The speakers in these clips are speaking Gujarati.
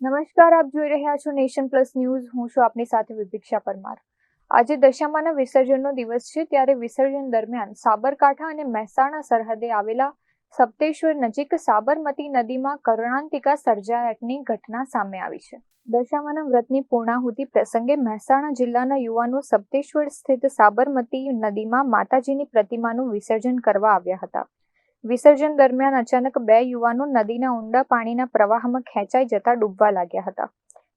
નમસ્કાર, આપ જોઈ રહ્યા છો નેશન પ્લસ ન્યૂઝ. હું છું આપની સાથે વિભિક્ષા પરમાર. આજે દશામાના વિસર્જનનો દિવસ છે, ત્યારે વિસર્જન દરમિયાન સાબરકાંઠા અને મહેસાણા સરહદે આવેલા સપ્તેશ્વર નજીક સાબરમતી નદીમાં કરુણાંતિકા સર્જાયાની ઘટના સામે આવી છે. દશામાના વ્રતની પૂર્ણાહુતિ પ્રસંગે મહેસાણા જિલ્લાના યુવાનો સપ્તેશ્વર સ્થિત સાબરમતી નદીમાં માતાજીની પ્રતિમાનું વિસર્જન કરવા આવ્યા હતા. વિસર્જન દરમિયાન અચાનક બે યુવાનો નદીના ઊંડા પાણીના પ્રવાહમાં ખેંચાઈ જતા ડૂબવા લાગ્યા હતા.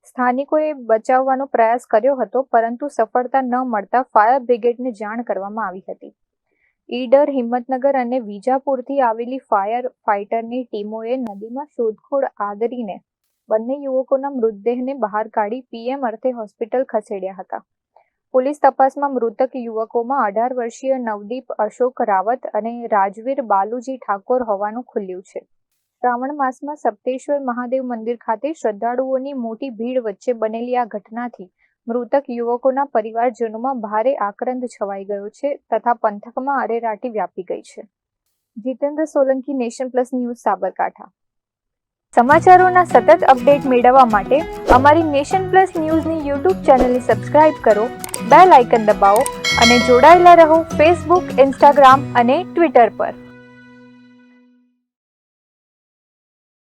સ્થાનિકોએ બચાવવાનો પ્રયાસ કર્યો હતો, પરંતુ સફળતા ન મળતા ફાયર બ્રિગેડને જાણ કરવામાં આવી હતી. ઈડર, હિંમતનગર અને વિજાપુરથી આવેલી ફાયર ફાઇટરની ટીમોએ નદીમાં શોધખોળ આદરીને બંને યુવકોના મૃતદેહને બહાર કાઢી પીએમ અર્થે હોસ્પિટલ ખસેડ્યા હતા. પોલીસ તપાસમાં મૃતક યુવકોમાં 18 વર્ષીય નવદીપ અશોક રાવત અને રાજવીર બાલુજી ઠાકોર હોવાનું ખુલ્યું છે. શ્રાવણ માસમાં સપ્તેશ્વર મહાદેવ મંદિર ખાતે શ્રદ્ધાળુઓની મોટી ભીડ વચ્ચે બનેલી આ ઘટનાથી મૃતક યુવકોના પરિવારજનોમાં ભારે આક્રંદ છવાઈ ગયો છે તથા પંથકમાં અરેરાટી વ્યાપી ગઈ છે. Jitendra Solanki, nation plus news, Sabarkantha. સમાચારોના સતત અપડેટ મેળવવા માટે અમારી નેશન પ્લસ ન્યૂઝની યુટ્યુબ ચેનલને સબસ્ક્રાઇબ કરો, બેલ આઇકન દબાવો અને જોડાયેલા રહો ફેસબુક, ઇન્સ્ટાગ્રામ અને ટ્વિટર પર.